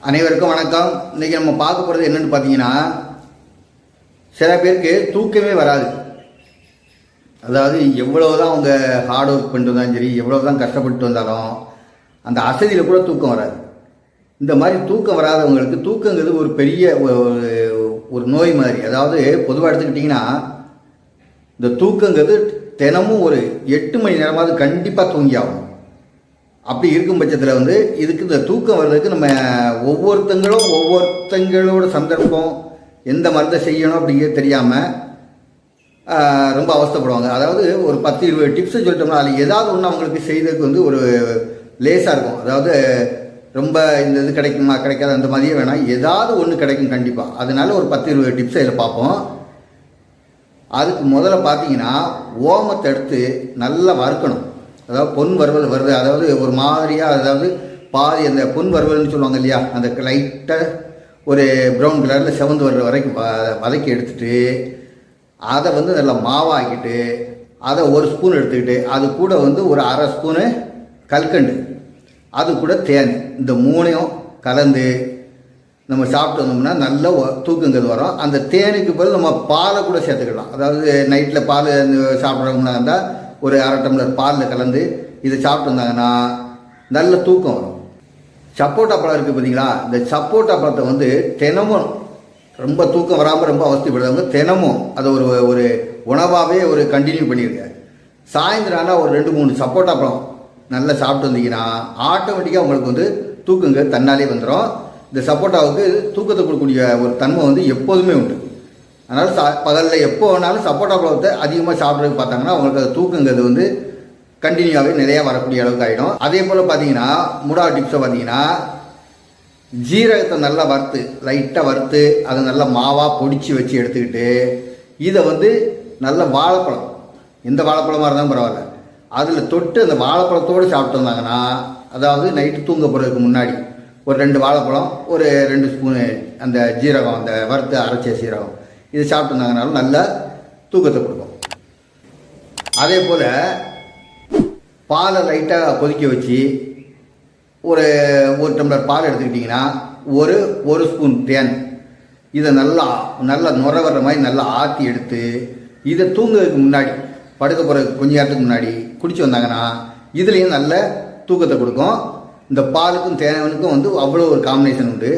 அனைவருக்கும் வணக்கம். இன்றைக்கி நம்ம பார்க்க போகிறது என்னென்னு பார்த்தீங்கன்னா, சில பேருக்கு தூக்கமே வராது. அதாவது எவ்வளோதான் அவங்க ஹார்ட் ஒர்க் பண்ணிட்டு வந்தாலும் சரி, எவ்வளோ தான் கஷ்டப்பட்டு வந்தாலும் அந்த அசதியில் கூட தூக்கம் வராது. இந்த மாதிரி தூக்கம் வராதவங்களுக்கு தூக்கங்கிறது ஒரு பெரிய ஒரு நோய் மாதிரி. அதாவது பொதுவாக எடுத்துக்கிட்டிங்கன்னா, இந்த தூக்கங்கிறது தினமும் ஒரு 8 மணி நேரமாவது கண்டிப்பாக தூங்கி ஆகணும். அப்படி இருக்கும் பட்சத்தில் இதுக்கு இந்த தூக்கம் வர்றதுக்கு நம்ம ஒவ்வொருத்தங்களோட சந்தர்ப்பம் எந்த மருந்தை செய்யணும் அப்படிங்கிறது தெரியாமல் ரொம்ப அவஸ்தைப்படுவாங்க. அதாவது ஒரு 10-20 டிப்ஸை சொல்லிட்டோம்னா அதில் ஏதாவது ஒன்று அவங்களுக்கு செய்ததுக்கு ஒரு லேசாக இருக்கும். அதாவது ரொம்ப இந்த இது கிடைக்குமா கிடைக்காது அந்த மாதிரியே வேணாம், ஏதாவது ஒன்று கிடைக்கும் கண்டிப்பாக. அதனால ஒரு 10-20 டிப்ஸை இதில் பார்ப்போம். அதுக்கு முதல்ல பார்த்தீங்கன்னா, ஓமத்தை எடுத்து நல்லா வறுக்கணும். அதாவது பொன் வறுவல் வருது, அதாவது ஒரு மாதிரியாக, அதாவது பாதி அந்த பொன் வறுவல்னு சொல்லுவாங்க இல்லையா, அந்த லைட்டாக ஒரு ப்ரௌன் கலரில் செவந்து வர்ற வரைக்கும் வதக்கி எடுத்துட்டு அதை நல்லா மாவாக்கிட்டு அதை ஒரு ஸ்பூன் எடுத்துக்கிட்டு அது கூட ஒரு அரை ஸ்பூனு கல்கண்டு, அது கூட தேன், இந்த மூணையும் கலந்து நம்ம சாப்பிட்டு வந்தோம்னா நல்ல தூக்கங்கிறது வரும். அந்த தேனுக்கு பதில் நம்ம பாலை கூட சேர்த்துக்கலாம். அதாவது நைட்டில் பால் சாப்பிட்றவங்களா இருந்தால் ஒரு அரை டம்ளர் பாலில் கலந்து இதை சாப்பிட்டு வந்தாங்கன்னா நல்ல தூக்கம் வரும். சப்போட்டா பழம் இருக்குது பார்த்தீங்களா, இந்த சப்போட்டா பழத்தை தினமும் ரொம்ப தூக்கம் வராமல் ரொம்ப அவஸ்தைப்படுறவங்க தினமும் அதை ஒரு உணவாகவே கண்டினியூ பண்ணியிருங்க. சாயந்தரம் ஆனால் ஒரு 2-3 சப்போட்டா பழம் நல்லா சாப்பிட்டு வந்தீங்கன்னா ஆட்டோமேட்டிக்காக உங்களுக்கு தூக்கங்க தன்னாலே வந்துடும். இந்த சப்போட்டாவுக்கு தூக்கத்தை கொடுக்கக்கூடிய ஒரு தன்மை எப்போதுமே உண்டு. அதனால் பகலில் எப்போ வேணாலும் சப்போட்டா பழத்தை அதிகமாக சாப்பிட்றதுக்கு பார்த்தாங்கன்னா அவங்களுக்கு அது தூக்கங்கிறது கண்டினியூவாகவே நிறையா வரக்கூடிய அளவுக்கு ஆகிடும். அதே போல் பார்த்தீங்கன்னா, மூணாவது டிப்ஸை பார்த்தீங்கன்னா, ஜீரகத்தை நல்லா வறுத்து லைட்டாக வறுத்து அதை நல்லா மாவாக பொடிச்சு வச்சு எடுத்துக்கிட்டு இதை நல்ல வாழைப்பழம், எந்த வாழைப்பழமாக இருந்தாலும் பரவாயில்ல, அதில் தொட்டு அந்த வாழைப்பழத்தோடு சாப்பிட்டு வந்தாங்கன்னா, அதாவது நைட்டு தூங்க போகிறதுக்கு முன்னாடி ஒரு 2 வாழைப்பழம், ஒரு 2 ஸ்பூனு அந்த ஜீரகம், அந்த வறுத்து அரைச்ச சீரகம், இது சாப்பிட்டு இருந்தாங்கனாலும் நல்ல தூக்கத்தை கொடுக்கும். அதே போல் பாலை லைட்டாக கொதிக்க வச்சு ஒரு டம்ளர் பால் எடுத்துக்கிட்டிங்கன்னா ஒரு ஸ்பூன் தேன், இதை நல்லா நுர வர்ற மாதிரி நல்லா ஆற்றி எடுத்து இதை தூங்குறதுக்கு முன்னாடி, படுக்க போகிறதுக்கு கொஞ்சம் நேரத்துக்கு முன்னாடி குடிச்சு வந்தாங்கன்னா இதுலேயும் நல்ல தூக்கத்தை கொடுக்கும். இந்த பாலுக்கும் தேனுக்கும் அவ்வளோ ஒரு காம்பினேஷன் உண்டு.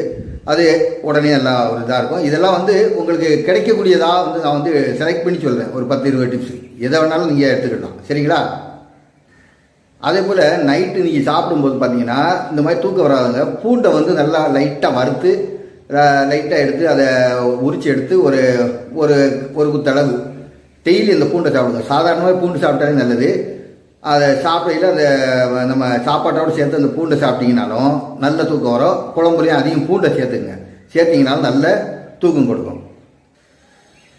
அது உடனே நல்லா ஒரு இதாக இருக்கும். இதெல்லாம் உங்களுக்கு கிடைக்கக்கூடியதாக நான் செலக்ட் பண்ணி சொல்கிறேன். ஒரு 10-20 டிப்ஸ் எதை வேணாலும் நீங்கள் எடுத்துக்கிடலாம், சரிங்களா? அதே போல் நைட்டு நீங்கள் சாப்பிடும்போது பார்த்தீங்கன்னா, இந்த மாதிரி தூக்கம் வராதுங்க, பூண்டை நல்லா லைட்டாக வறுத்து லைட்டாக எடுத்து அதை உரித்து எடுத்து ஒரு குத்தளவு டெய்லி இந்த பூண்டை சாப்பிடுங்க. சாதாரணமாக பூண்டு சாப்பிட்டாலே நல்லது. அதை சாப்பிடையில் அந்த நம்ம சாப்பாட்டோடு சேர்த்து அந்த பூண்டை சாப்பிட்டீங்கனாலும் நல்ல தூக்கம் வரும். குழம்புலையும் அதிகம் பூண்டை சேர்த்திங்கனாலும் நல்ல தூக்கம் கொடுக்கும்.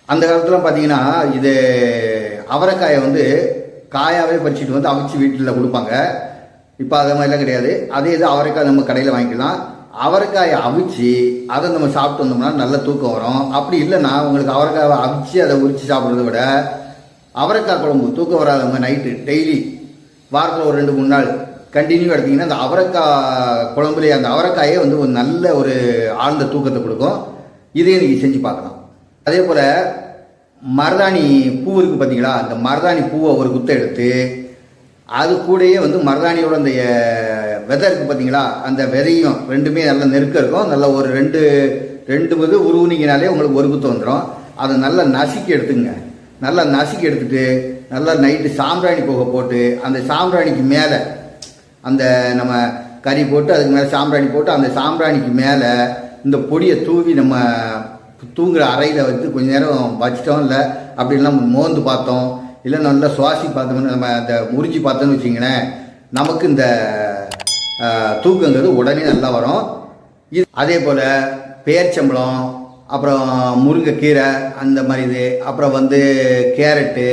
அந்த காலத்தில் பார்த்தீங்கன்னா, இது அவரைக்காயை காயாகவே பறிச்சிட்டு அவிச்சு வீட்டில் கொடுப்பாங்க. இப்போ அது மாதிரிலாம் கிடையாது. அதே இது அவரைக்காய் நம்ம கடையில் வாங்கிக்கலாம். அவரைக்காயை அவிச்சு அதை நம்ம சாப்பிட்டு வந்தோம்னா நல்ல தூக்கம் வரும். அப்படி இல்லைன்னா உங்களுக்கு அவரைக்காயை அவிச்சு அதை உரித்து சாப்பிட்றத விட அவரைக்காய் குழம்பு தூக்கம் வராதவங்க நைட்டு டெய்லி வாரத்தில் ஒரு 2-3 நாள் கண்டினியூ எடுத்திங்கன்னா அந்த அவரைக்காய் குழம்புலேயே அந்த அவரைக்காயே ஒரு நல்ல ஒரு ஆழ்ந்த தூக்கத்தை கொடுக்கும். இதையும் நீங்கள் செஞ்சு பார்க்கலாம். அதே போல் மருதாணி பூ இருக்குது பார்த்தீங்களா, அந்த மருதாணி பூவை ஒரு குத்தை எடுத்து அது கூடயே மருதாணியோட அந்த விதை இருக்குது பார்த்தீங்களா, அந்த விதையும் ரெண்டுமே நல்லா நெருக்க இருக்கும். நல்லா ஒரு ரெண்டு உருவுனீங்கனாலே உங்களுக்கு ஒரு குத்தை வந்துடும். அதை நல்லா நசுக்கி எடுத்துங்க. நல்லா நசுக்கி எடுத்துட்டு நல்லா நைட்டு சாம்பிராணி புகை போட்டு அந்த சாம்பிராணிக்கு மேலே அந்த நம்ம கறி போட்டு அதுக்கு மேலே சாம்பிராணி போட்டு அந்த சாம்பிராணிக்கு மேலே இந்த பொடியை தூவி நம்ம தூங்குகிற அறையில் கொஞ்ச நேரம் வச்சிட்டோம். இல்லை அப்படின்லாம் மோந்து பார்த்தோம், இல்லை நல்லா சுவாசி பார்த்தோம்னு நம்ம அந்த முறிஞ்சி பார்த்தோன்னு வச்சிங்களேன், நமக்கு இந்த தூக்கங்கிறது உடனே நல்லா வரும். இது அதே போல் பேரிச்சம்பழம், அப்புறம் முருங்கைக்கீரை, அந்த மாதிரி இது, அப்புறம் கேரட்டு,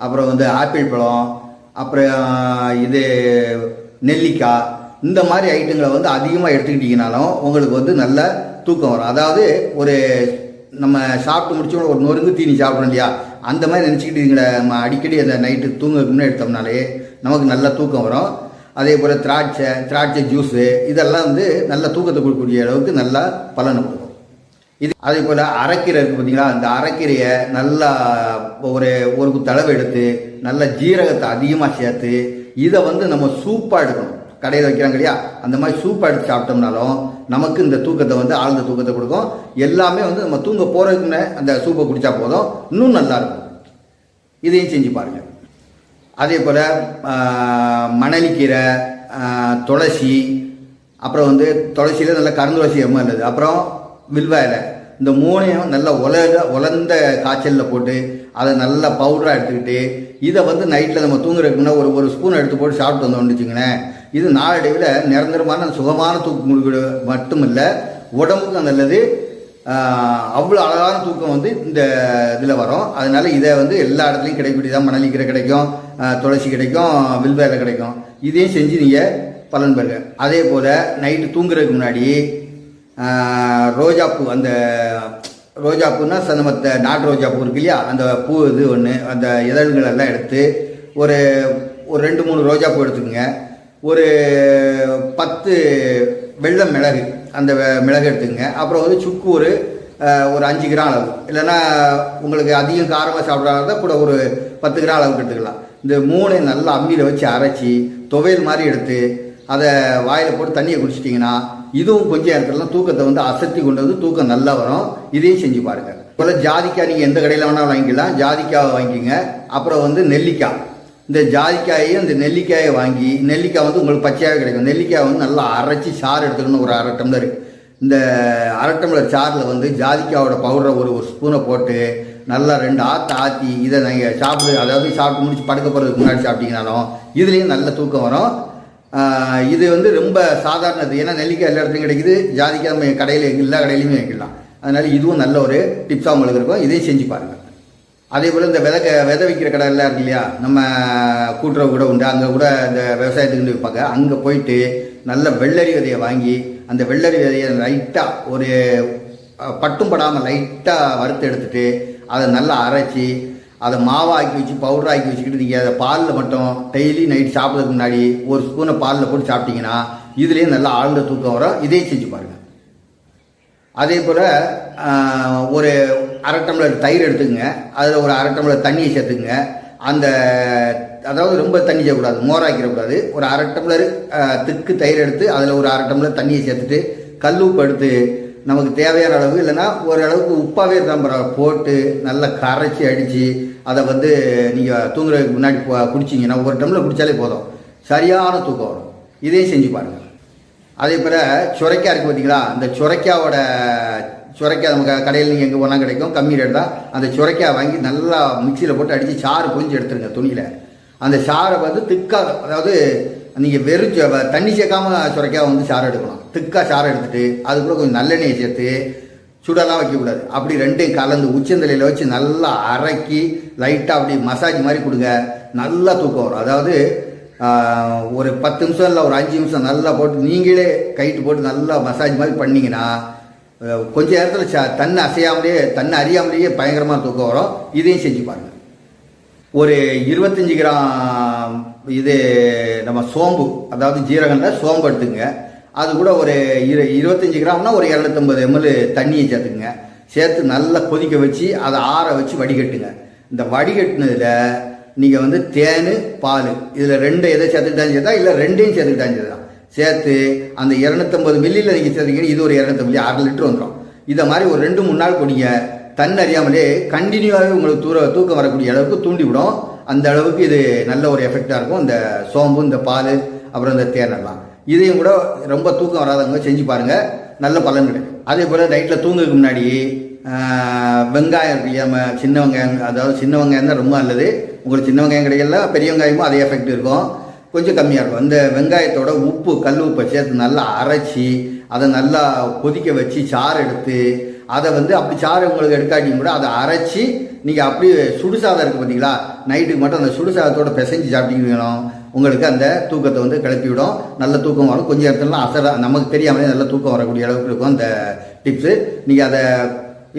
அப்புறம் ஆப்பிள் பழம், அப்புறம் இது நெல்லிக்காய், இந்த மாதிரி ஐட்டங்களை அதிகமாக எடுத்துக்கிட்டிங்கனாலும் உங்களுக்கு நல்ல தூக்கம் வரும். அதாவது ஒரு நம்ம சாப்பிட்டு முடிச்சோம் ஒரு நொறுங்கு தீனி சாப்பிட்றோம் இல்லையா, அந்த மாதிரி நினச்சிக்கிட்டு நம்ம அடிக்கடி அந்த நைட்டு தூங்குறதுக்கு முன்னே எடுத்தோம்னாலே நமக்கு நல்ல தூக்கம் வரும். அதே போல் திராட்சை ஜூஸு இதெல்லாம் வந்து நல்ல தூக்கத்தை கொடுக்கக்கூடிய அளவுக்கு நல்லா பலனை கொடுக்கும். இது அதே போல் அரைக்கீரை இருக்குது பார்த்தீங்களா, அந்த அரைக்கீரையை நல்லா ஒரு தடவை எடுத்து நல்ல ஜீரகத்தை அதிகமாக சேர்த்து இதை வந்து நம்ம சூப்பாக எடுக்கணும். கடையில் வைக்கிறாங்க இல்லையா, அந்த மாதிரி சூப்பாக எடுத்து சாப்பிட்டோம்னாலும் நமக்கு இந்த தூக்கத்தை வந்து ஆழ்ந்த தூக்கத்தை கொடுக்கும். எல்லாமே வந்து நம்ம தூங்க போகிறதுக்குன்னு அந்த சூப்பை குடித்தா போதும், இன்னும் நல்லாயிருக்கும். இதையும் செஞ்சு பாருங்கள். அதே போல் மணலிக்கீரை, துளசி, அப்புறம் வந்து துளசியில் நல்ல கருந்துளசி ரொம்ப நல்லது. அப்புறம் வில்வ இலை, இந்த மூணையும் நல்லா உலர்ந்த காய்ச்சலில் போட்டு அதை நல்லா பவுடராக எடுத்துக்கிட்டு இதை வந்து நைட்டில் நம்ம தூங்குறதுக்குன்னா ஒரு ஸ்பூன் எடுத்து போட்டு சாப்பிட்டு வந்தோம்னு வச்சுங்களேன், இது நாளடைவில் நிரந்தரமான சுகமான தூக்கம் மட்டும் இல்லை, உடம்புக்கும் நல்லது. அவ்வளோ அழகான தூக்கம் வந்து இந்த இதில் வரும். அதனால இதை வந்து எல்லா இடத்துலையும் கிடைக்கக்கூடியதான். மணலிக்கீரை கிடைக்கும், துளசி கிடைக்கும், வில்வ இலை கிடைக்கும். இதையும் செஞ்சு நீங்கள் பலன் பெறுங்க. அதே போல் நைட்டு தூங்குறதுக்கு முன்னாடி ரோஜாப்பூ, அந்த ரோஜாப்பூன்னா நம்ம நாட்டு ரோஜாப்பூ இருக்கு இல்லையா, அந்த பூ இது ஒன்று, அந்த இதழ்கள் எல்லாம் எடுத்து ஒரு 2-3 ரோஜாப்பூ எடுத்துக்கோங்க. ஒரு 10 வெள்ளை மிளகு, அந்த மிளகு எடுத்துக்கங்க. அப்புறம் வந்து சுக்கு ஒரு 5 கிராம் அளவு, இல்லைன்னா உங்களுக்கு அதிகம் காரமாக சாப்பிட்றதா கூட ஒரு 10 கிராம் அளவுக்கு எடுத்துக்கலாம். இந்த 3 நல்லா அம்மியில் வச்சு அரைச்சி துவையல் மாதிரி எடுத்து அதை வாயில் போட்டு தண்ணியை குடிச்சிட்டிங்கன்னா இதுவும் கொஞ்சம் நேரத்துலலாம் தூக்கத்தை வந்து அசத்தி கொண்டு வந்து தூக்கம் நல்லா வரும். இதையும் செஞ்சு பாருங்கள். போல் ஜாதிக்காய் நீங்கள் எந்த கடையில் வேணாலும் வாங்கிக்கலாம், ஜாதிக்காவை வாங்கிக்கிங்க. அப்புறம் வந்து நெல்லிக்காய், இந்த ஜாதிக்காயையும் இந்த நெல்லிக்காயை வாங்கி, நெல்லிக்காய் வந்து உங்களுக்கு பச்சையாகவே கிடைக்கும். நெல்லிக்காய் வந்து நல்லா அரைச்சி சாறு எடுத்துக்கணும். ஒரு 1/2 டம்ளர், இந்த 1/2 டம்ளர் சாறில் வந்து ஜாதிக்காயோட பவுடரை ஒரு ஸ்பூனை போட்டு நல்லா 2 ஆற்று ஆற்றி இதை நீங்கள் சாப்பிட்டு முடிச்சு படுக்க போகிறதுக்கு முன்னாடி சாப்பிட்டீங்கனாலும் இதுலேயும் நல்ல தூக்கம் வரும். இது வந்து ரொம்ப சாதாரணது. ஏன்னா நெல்லிக்காய் எல்லா இடத்துலையும் கிடைக்குது, ஜாதிக்காய் நம்ம கடையில் எல்லா கடையிலையுமே வைக்கலாம். அதனால் இதுவும் நல்ல ஒரு டிப்ஸாக உங்களுக்கு இருக்கும். இதையும் செஞ்சு பாருங்கள். அதே போல் இந்த விதை விற்கிற கடை எல்லாம் இருக்கு இல்லையா, நம்ம கூட்டுறவு கூட உண்டு, அங்கே கூட இந்த விவசாயத்துக்கு வைப்பாங்க. அங்கே போயிட்டு நல்ல வெள்ளரி விதையை வாங்கி அந்த வெள்ளரி விதையை லைட்டாக ஒரு பட்டும் படாமல் லைட்டாக வறுத்து எடுத்துட்டு அதை நல்லா அரைச்சி அதை மாவாக்கி வச்சு பவுடராக்கி வச்சுக்கிட்டு நீங்கள் அதை பாலில் மட்டும் டெய்லி நைட் சாப்பிட்றதுக்கு முன்னாடி ஒரு ஸ்பூனை பாலில் போட்டு சாப்பிட்டீங்கன்னா இதுலேயும் நல்லா ஆழ்ந்த தூக்கம் வரும். இதையும் செஞ்சு பாருங்கள். அதே போல் ஒரு 1/2 டம்ளர் தயிர் எடுத்துக்கங்க, அதில் ஒரு 1/2 டம்ளர் தண்ணியை சேர்த்துக்குங்க. அதாவது ரொம்ப தண்ணி செய்யக்கூடாது, மோராக்கிடக்கூடாது. ஒரு 1/2 டம்ளர் திக்கு தயிர் எடுத்து அதில் ஒரு 1/2 டம்ளர் தண்ணியை சேர்த்துட்டு கல் உப்பு எடுத்து நமக்கு தேவையான அளவு, இல்லைன்னா ஓரளவுக்கு உப்பாகவே போட்டு நல்லா கரைச்சி அடித்து அதை வந்து நீங்கள் தூங்குறதுக்கு முன்னாடி குடிச்சிங்கன்னா 1 டம்ளர் குடித்தாலே போதும், சரியான தூக்கம் வரும். இதையும் செஞ்சு பாருங்கள். அதே போல் சுரைக்காய் இருக்குது பார்த்தீங்களா, அந்த சுரைக்காய் நமக்கு கடையில் நீங்கள் எங்கே போனால் கிடைக்கும், கம்மி ரேட் தான். அந்த சுரைக்காய் வாங்கி நல்லா மிக்சியில் போட்டு அடித்து சாறு கொஞ்சம் எடுத்துருங்க துணியில். அந்த சாரை வந்து திக்காக, அதாவது நீங்கள் வெறும் தண்ணி சேர்க்காமல் சுரைக்காய் வந்து சாறு எடுக்கணும். திக்காக சாறை எடுத்துகிட்டு அதுக்குள்ளே கொஞ்சம் நல்லெண்ணெயை சேர்த்து சுடலாம் வைக்கக்கூடாது. அப்படி ரெண்டையும் கலந்து உச்சந்தலையில் வச்சு நல்லா அரைக்கி லைட்டாக அப்படி மசாஜ் மாதிரி கொடுங்க, நல்லா தூக்கம் வரும். அதாவது ஒரு 10 நிமிஷம் இல்லை ஒரு 5 நிமிஷம் நல்லா போட்டு நீங்களே கைட்டு போட்டு நல்லா மசாஜ் மாதிரி பண்ணிங்கன்னா கொஞ்ச நேரத்தில் தன்னை அறியாமலேயே பயங்கரமாக தூக்கம் வரும். இதையும் செஞ்சு பாருங்கள். ஒரு 25 கிராம் இது நம்ம சோம்பு, அதாவது ஜீரகம்ல சோம்பு எடுத்துங்க. அது கூட ஒரு 25 கிராம்னா ஒரு 250 ml தண்ணியை சேர்த்துக்குங்க. சேர்த்து நல்லா கொதிக்க வச்சு அதை ஆற வச்சு வடிகட்டுங்க. இந்த வடிகட்டினதில் நீங்கள் வந்து தேன் பால் இதில் 2 எதை சேர்த்துக்கிட்டாலும் சேர்த்தா, இல்லை 2ஐயும் சேர்த்துக்கிட்டாலும் சேர்த்தான். சேர்த்து அந்த 250 மில்லியில் நீங்கள் சேர்த்துக்கிங்க. இது ஒரு 250 மில்லி 1/2 லிட்டர் வந்துடும். இதை மாதிரி ஒரு 2-3 நாள் குடிங்க. அறியாமலே கண்டினியூவாகவே உங்களுக்கு தூக்கம் வரக்கூடிய அளவுக்கு தூண்டிவிடும். அந்த அளவுக்கு இது நல்ல ஒரு எஃபெக்டாக இருக்கும். இந்த சோம்பு, இந்த பால், அப்புறம் இந்த தேனெல்லாம். இதையும் கூட ரொம்ப தூக்கம் வராதவங்க செஞ்சு பாருங்கள், நல்ல பலன் கிடைக்கும். அதே போல் நைட்டில் தூங்குறதுக்கு முன்னாடி வெங்காயம் இருக்கு இல்லையா, நம்ம சின்ன வெங்காயம், அதாவது சின்ன வெங்காயம் தான் ரொம்ப நல்லது. உங்களுக்கு சின்ன வெங்காயம் கிடைக்கல, பெரிய வெங்காயமும் அதே எஃபெக்ட் இருக்கும், கொஞ்சம் கம்மியாக இருக்கும். அந்த வெங்காயத்தோட உப்பு, கல் உப்பை சேர்த்து நல்லா அரைச்சி அதை நல்லா கொதிக்க வச்சு சாறு எடுத்து அதை வந்து அப்படி சாறு உங்களுக்கு எடுக்காட்டியும் கூட அதை அரைச்சி நீங்கள் அப்படியே சுடுசாதம் இருக்குது பார்த்தீங்களா, நைட்டுக்கு மட்டும் அந்த சுடுசாதத்தோட பிசைஞ்சு சாப்பிட்டீங்கன்னா உங்களுக்கு அந்த தூக்கத்தை வந்து கிளப்பிவிடும். நல்ல தூக்கம் வரும். கொஞ்சம் இடத்துலலாம் நமக்கு தெரியாமலே நல்ல தூக்கம் வரக்கூடிய அளவுக்கு இருக்கும் அந்த டிப்ஸு. நீங்கள் அதை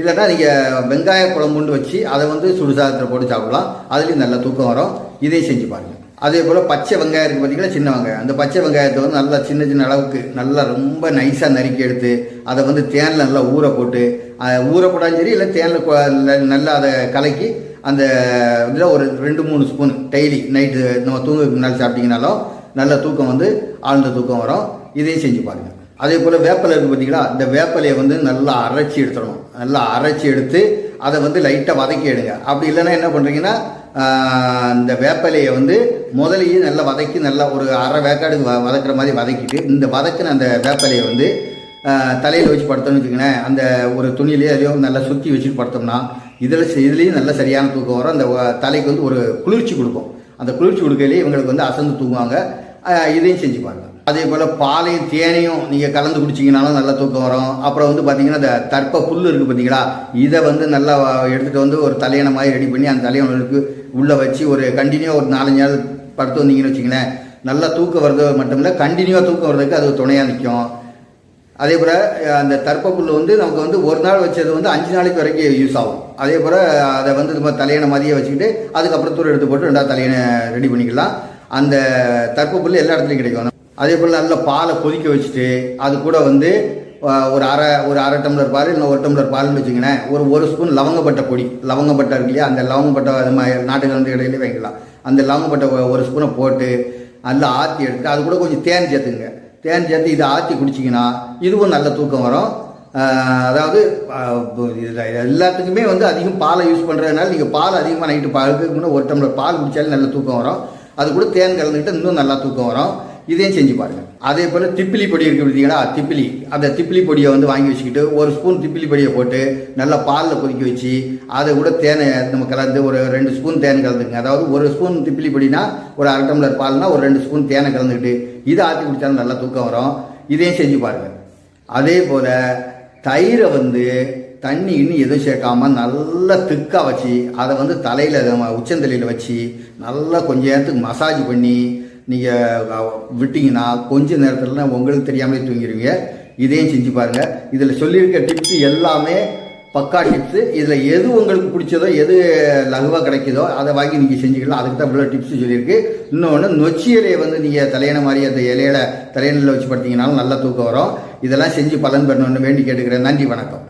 இல்லைன்னா நீங்கள் வெங்காய குழம்புண்டு வச்சு அதை வந்து சுடுசாதத்தில் போட்டு சாப்பிடலாம், அதுலேயும் நல்ல தூக்கம் வரும். இதையும் செஞ்சு பாருங்கள். அதே போல் பச்சை வெங்காயம் இருக்குது பார்த்தீங்களா, சின்ன வெங்காயம். அந்த பச்சை வெங்காயத்தை வந்து நல்லா சின்ன சின்ன அளவுக்கு நல்லா ரொம்ப நைஸாக நறுக்கி எடுத்து அதை வந்து தேனில் நல்லா ஊற போட்டு, ஊற போட்டாலும் சரி இல்லை தேனில் நல்லா அதை கலக்கி அந்த இதில் ஒரு 2-3 ஸ்பூன் டெய்லி நைட்டு நம்ம தூங்குறதுக்கு முன்னாடி சாப்பிட்டிங்கனாலும் நல்ல தூக்கம் வந்து ஆழ்ந்த தூக்கம் வரும். இதையும் செஞ்சு பாருங்கள். அதே போல் வேப்பலை இருக்குது பார்த்தீங்களா, இந்த வேப்பலையை வந்து நல்லா அரைச்சி எடுத்துடணும். நல்லா அரைச்சி எடுத்து அதை வந்து லைட்டாக வதக்கி எடுங்க. அப்படி இல்லைன்னா என்ன பண்ணுறீங்கன்னா, இந்த வேப்பலையை வந்து முதலையே நல்லா வதக்கி நல்லா ஒரு அரை வேக்காடுக்கு வதக்குற மாதிரி வதக்கிட்டு, இந்த வதக்கின அந்த வேப்பலையை வந்து தலையில் வச்சு படுத்தோம்னு வச்சுக்கோங்களேன், அந்த ஒரு துணியிலேயே அதையும் நல்லா சுற்றி வச்சுட்டு படுத்தோம்னா இதுலேயும் நல்ல சரியான தூக்கம் வரும். அந்த தலைக்கு வந்து ஒரு குளிர்ச்சி கொடுக்கும். அந்த குளிர்ச்சி கொடுக்கையிலேயே இவங்களுக்கு வந்து அசந்து தூங்குவாங்க. இதையும் செஞ்சு பாருங்கள். அதே போல் பாலையும் தேனையும் நீங்கள் கலந்து குடிச்சிங்கனாலும் நல்லா தூக்கம் வரும். அப்புறம் வந்து பார்த்திங்கன்னா இந்த தர்ப்ப புல் இருக்குது பார்த்தீங்களா, இதை வந்து நல்லா எடுத்துகிட்டு வந்து ஒரு தலையணை மாதிரி ரெடி பண்ணி அந்த தலையணைக்கு உள்ளே வச்சு ஒரு கண்டினியூவாக ஒரு 4-5 நாள் படுத்து வந்தீங்கன்னு வச்சிங்களேன், நல்லா தூக்கம் வர்றது மட்டும் இல்லை, கண்டினியூவாக தூக்கம் வர்றதுக்கு அது துணையாக நிற்கும். அதே போல் அந்த தர்ப்ப புல் வந்து நமக்கு வந்து ஒரு நாள் வச்சது வந்து 5 நாளைக்கு வரைக்கும் யூஸ் ஆகும். அதே போல் அதை வந்து நம்ம தலையணை மாதிரியே வச்சுக்கிட்டு அதுக்கப்புறம் தூரம் எடுத்து போட்டு 2வது தலையணை ரெடி பண்ணிக்கலாம். அந்த தர்ப்ப புல் எல்லா இடத்துலையும் கிடைக்கும். அதே போல் நல்ல பாலை கொதிக்க வச்சுட்டு அது கூட வந்து ஒரு அரை டம்ளர் பால் இல்லை 1 டம்ளர் பால்னு வச்சுக்கினேன், ஒரு ஸ்பூன் லவங்கப்பட்டை பொடி, லவங்கப்பட்டை இருக்கு இல்லையா, அந்த லவங்கப்பட்டை நம்ம நாட்டுக்கு வந்து இடையிலே வைக்கலாம். அந்த லவங்கப்பட்டை 1 ஸ்பூனை போட்டு நல்லா ஆற்றி எடுத்துட்டு அது கூட கொஞ்சம் தேன் சேர்த்துங்க. தேன் சேர்த்து இதை ஆற்றி குடிச்சிங்கன்னா இதுவும் நல்ல தூக்கம் வரும். அதாவது இதில் எல்லாத்துக்குமே வந்து அதிகம் பாலை யூஸ் பண்ணுறதுனால நீங்கள் பால் அதிகமாக நைட்டு பாலுக்கு முன்னே 1 டம்ளர் பால் குடித்தாலும் நல்ல தூக்கம் வரும். அது கூட தேன் கலந்துக்கிட்டு இன்னும் நல்லா தூக்கம் வரும். இதையும் செஞ்சு பாருங்கள். அதே போல் திப்பிலி பொடி இருக்குது பார்த்தீங்கன்னா, அந்த திப்பிலி பொடியை வந்து வாங்கி வச்சுக்கிட்டு 1 ஸ்பூன் திப்பிலி பொடியை போட்டு நல்லா பாலில் கொதிக்க வச்சு அதை கூட தேனை நம்ம கலந்து ஒரு 2 ஸ்பூன் தேன் கலந்துக்குங்க. அதாவது 1 ஸ்பூன் திப்பிலி பொடினா ஒரு அரை டம்ளர் பால்னா ஒரு 2 ஸ்பூன் தேனை கலந்துக்கிட்டு இதை ஆற்றி குடித்தாலும் நல்லா தூக்கம் வரும். இதையும் செஞ்சு பாருங்கள். அதே போல் தயிரை வந்து தண்ணி இன்னும் எதுவும் சேர்க்காம நல்லா திக்காக வச்சு அதை வந்து தலையில் உச்சந்தலையில் வச்சு நல்லா கொஞ்சம் நேரத்துக்கு மசாஜ் பண்ணி நீங்கள் விட்டிங்கன்னா கொஞ்ச நேரத்தில் உங்களுக்கு தெரியாமலே தூங்கிடுவீங்க. இதையும் செஞ்சு பாருங்கள். இதில் சொல்லியிருக்க டிப்ஸ் எல்லாமே பக்கா டிப்ஸு. இதில் எது உங்களுக்கு பிடிச்சதோ எது லகுவாக கிடைக்குதோ அதை வாங்கி நீங்கள் செஞ்சுக்கலாம். அதுக்கு தான் இவ்வளோ டிப்ஸ் சொல்லியிருக்கு. இன்னொன்று நொச்சி இலையை வந்து நீங்கள் தலையணை மாதிரி அந்த இலையில தலையணையில் வச்சு படுத்திங்கனாலும் நல்லா தூக்கம் வரும். இதெல்லாம் செஞ்சு பலன் பெறணும்னு வேண்டி கேட்டுக்கிறேன். நன்றி, வணக்கம்.